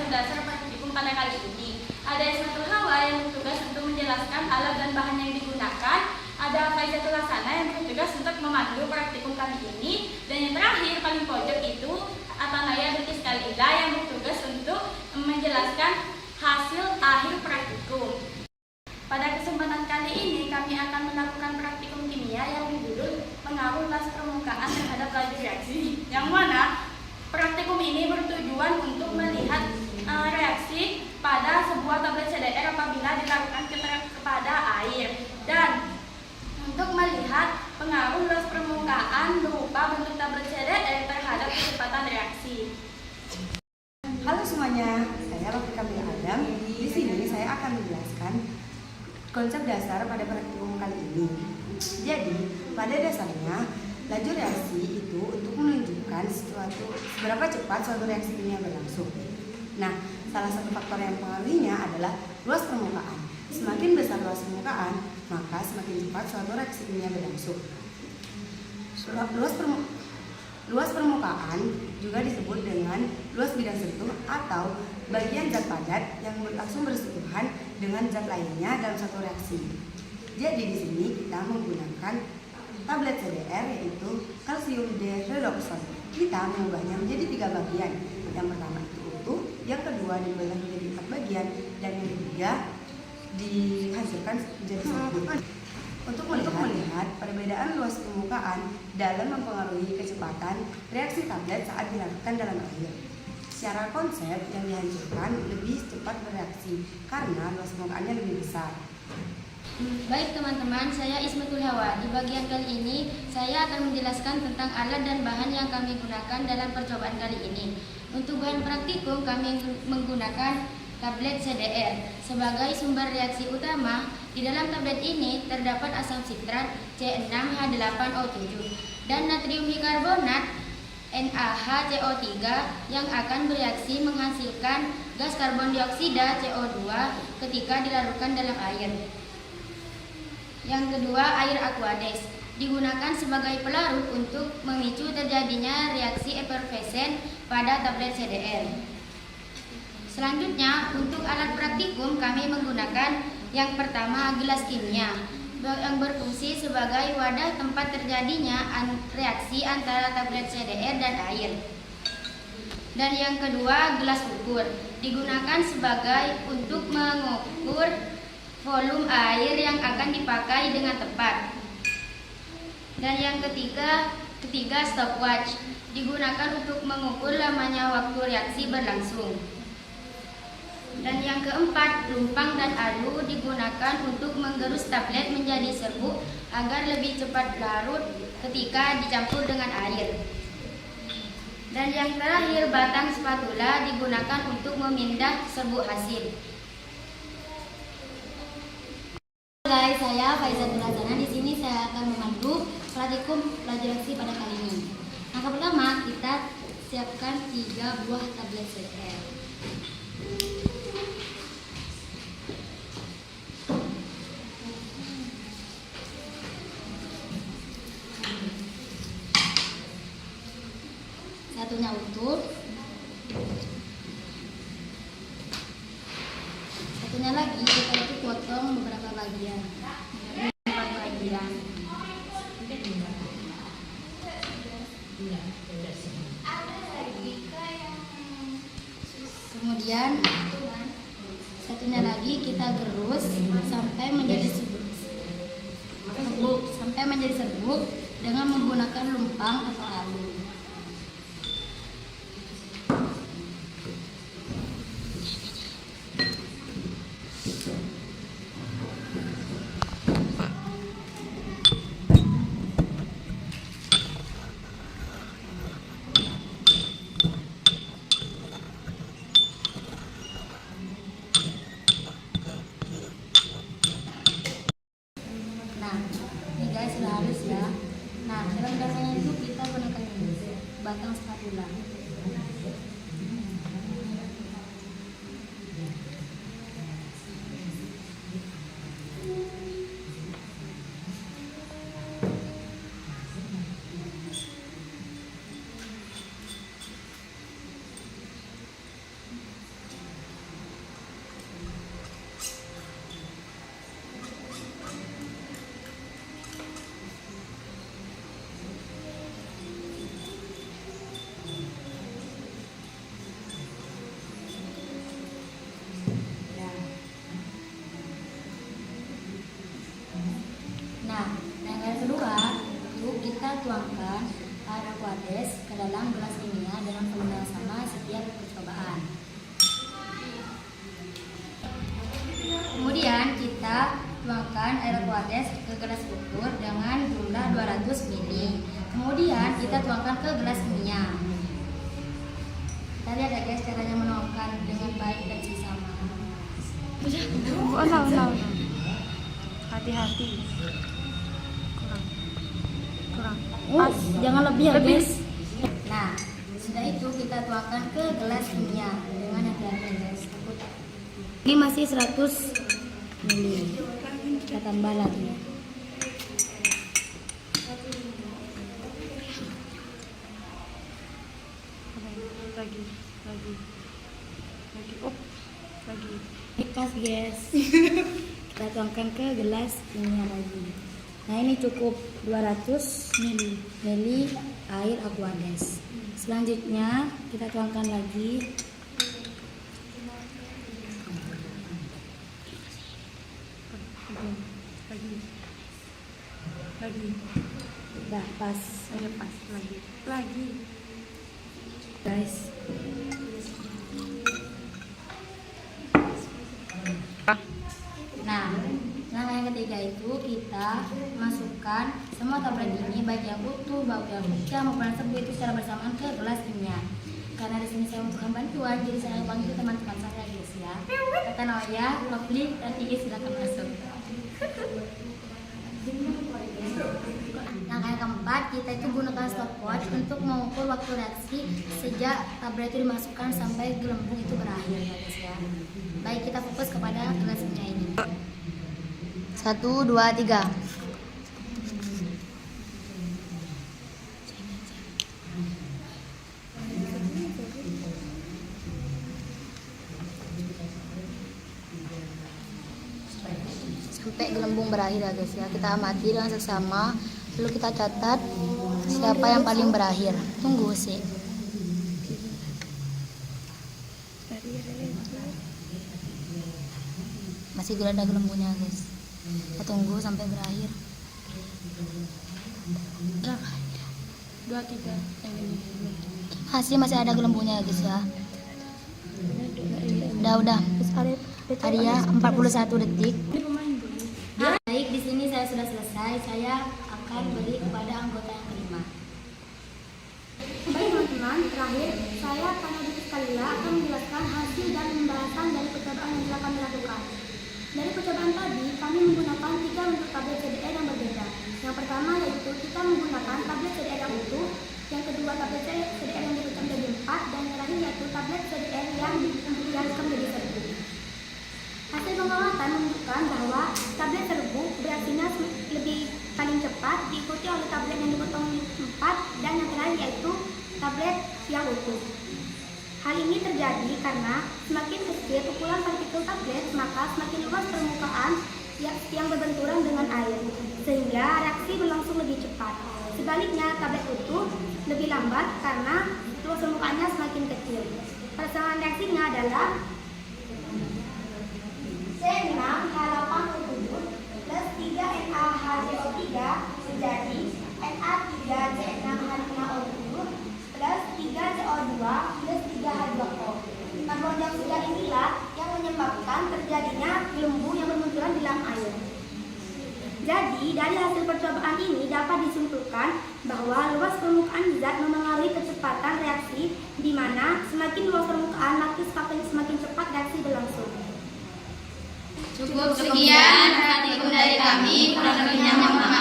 konsep dasar praktikum pada kali ini. Ada Ismatul Hawa yang bertugas untuk menjelaskan alat dan bahan yang digunakan. Ada Faizatul Hasanah yang bertugas untuk memandu praktikum kali ini. Dan yang terakhir paling pojok itu Atanaya Dutis Kalila yang bertugas untuk menjelaskan hasil akhir praktikum. Pada kesempatan kali ini kami akan melakukan praktikum kimia yang berjudul pengaruh gas permukaan terhadap laju reaksi. Yang mana praktikum ini bertujuan untuk melihat reaksi pada sebuah tablet CDR apabila dilakukan kepada air, dan untuk melihat pengaruh gas permukaan berupa bentuk tablet CDR terhadap kecepatan reaksi. Halo semuanya, saya Rafika Kamil Adam. Di sini saya akan menjelaskan konsep dasar pada praktikum kali ini. Jadi, pada dasarnya laju reaksi itu untuk menunjukkan seberapa cepat suatu reaksi kimia berlangsung. Nah, salah satu faktor yang mempengaruhinya adalah luas permukaan. Semakin besar luas permukaan, maka semakin cepat suatu reaksi kimia berlangsung. Luas permukaan juga disebut dengan luas bidang sentuh atau bagian zat padat yang langsung bersentuhan dengan zat lainnya dalam satu reaksi. Jadi di sini kita menggunakan tablet CDR yaitu kalsium D-redoxon. Kita mengubahnya menjadi 3 bagian. Yang pertama itu utuh, yang kedua dibagi menjadi 4 bagian, dan yang ketiga dihasilkan menjadi satu. Untuk melihat perbedaan luas permukaan dalam mempengaruhi kecepatan reaksi tablet saat dilakukan dalam air. Secara konsep yang dihancurkan lebih cepat bereaksi karena luas permukaannya lebih besar. Baik teman-teman, saya Ismatul Hawa. Di bagian kali ini saya akan menjelaskan tentang alat dan bahan yang kami gunakan dalam percobaan kali ini. Untuk bahan praktikum kami menggunakan tablet CDR sebagai sumber reaksi utama. Di dalam tablet ini terdapat asam sitrat C6H8O7 dan natrium bikarbonat NaHCO3 yang akan bereaksi menghasilkan gas karbon dioksida CO2 ketika dilarutkan dalam air. Yang kedua, air aqueous digunakan sebagai pelarut untuk memicu terjadinya reaksi efervesen pada tablet CDR. Selanjutnya, untuk alat praktikum kami menggunakan yang pertama gelas kimia yang berfungsi sebagai wadah tempat terjadinya reaksi antara tablet CDR dan air. Dan yang kedua, gelas ukur digunakan sebagai untuk mengukur volume air yang akan dipakai dengan tepat. Dan yang ketiga stopwatch digunakan untuk mengukur lamanya waktu reaksi berlangsung. Dan yang keempat, lumpang dan alu digunakan untuk menggerus tablet menjadi serbuk agar lebih cepat larut ketika dicampur dengan air. Dan yang terakhir, batang spatula digunakan untuk memindah serbuk hasil. Guys, saya Faizatul Hasanah. Di sini saya akan memandu praktikum laju reaksi pada kali ini. Langkah pertama, kita siapkan 3 buah tablet CDR. Satunya utuh, satunya lagi kita itu potong beberapa bagian, 4 bagian. Kemudian satunya lagi kita gerus sampai menjadi serbuk dengan menggunakan lumpang atau alu. Nah, ini guys sudah halus ya. Nah, dalam dasarnya itu kita gunakan ini. memasukkan air aquades ke gelas ukur dengan jumlah 200 ml. Kemudian kita tuangkan ke gelas kimia. Kita lihat ya guys caranya menuangkan dengan baik dan seksama. Hati-hati. Kurang. Jangan lebih ya guys. Nah, sudah itu kita tuangkan ke gelas kimia dengan hati-hati guys. Takut. Ini masih 100 ml. Kita tambah lagi. Lagi. Oh, lagi. Pas guys. Kita tuangkan ke gelas kimia lagi. Nah ini cukup 200 ml air aquades. Selanjutnya kita tuangkan lagi Lagi. udah pas Lagi. guys. Nah, langkah yang ketiga itu kita masukkan semua tablet ini baik yang utuh, baik yang pecah maupun yang serbuk itu secara bersamaan ke gelas kimia. Karena di sini saya membutuhkan bantuan, jadi saya panggil teman-teman saya guys ya. Kata Noya, Lovely, dan Igi silakan masuk. Langkah yang keempat, kita itu gunakan stopwatch untuk mengukur waktu reaksi sejak tablet itu dimasukkan sampai gelembung itu berakhir ya guys ya. Baik, kita fokus kepada gelas kimia ini. 1, 2, 3. Sampai gelembung berakhir ya guys ya. Kita amati dengan seksama. Lalu kita catat siapa yang paling berakhir. Tunggu sih. Masih ada gelembungnya guys. Kita tunggu sampai berakhir. 2, 3 yang ini. Masih ada gelembungnya guys ya. Udah. Arya 41 detik. Baik, di sini saya sudah selesai. Saya akan beri kepada anggota yang kelima. Baik teman-teman, terakhir saya Panadus Kalila akan menjelaskan hasil dan pembahasan dari percobaan yang telah kami lakukan. Dari percobaan tadi, kami menggunakan 3 bentuk tablet CDR yang berbeda. Yang pertama yaitu kita menggunakan tablet CDR yang utuh, yang kedua tablet CDR yang dipecah menjadi 4, dan yang terakhir yaitu tablet CDR yang dihaluskan menjadi serbuk. Hasil pengamatan menunjukkan bahwa tablet serbuk bereaksinya lebih paling cepat, diikuti oleh tablet yang dipotong 4, dan yang terakhir yaitu tablet yang utuh. Hal ini terjadi karena semakin kecil pukulan partikel tablet, maka semakin luas permukaan yang berbenturan dengan air, sehingga reaksi berlangsung lebih cepat. Sebaliknya, tablet utuh lebih lambat karena luas permukaannya semakin kecil. Persamaan reaksinya adalah C6H87 plus 3NaHCO3 menjadi Na3C6H5O7 plus 3CO2 plus 3H2O. Karbon dioksida inilah yang menyebabkan terjadinya gelembung yang bermunculan di dalam air. Jadi, dari hasil percobaan ini dapat disimpulkan bahwa luas permukaan zat memengaruhi kecepatan reaksi, di mana semakin luas permukaan maka semakin cepat reaksi berlangsung. Cukup sekian praktikum dari kami. Kurang lebihnya mohon maaf.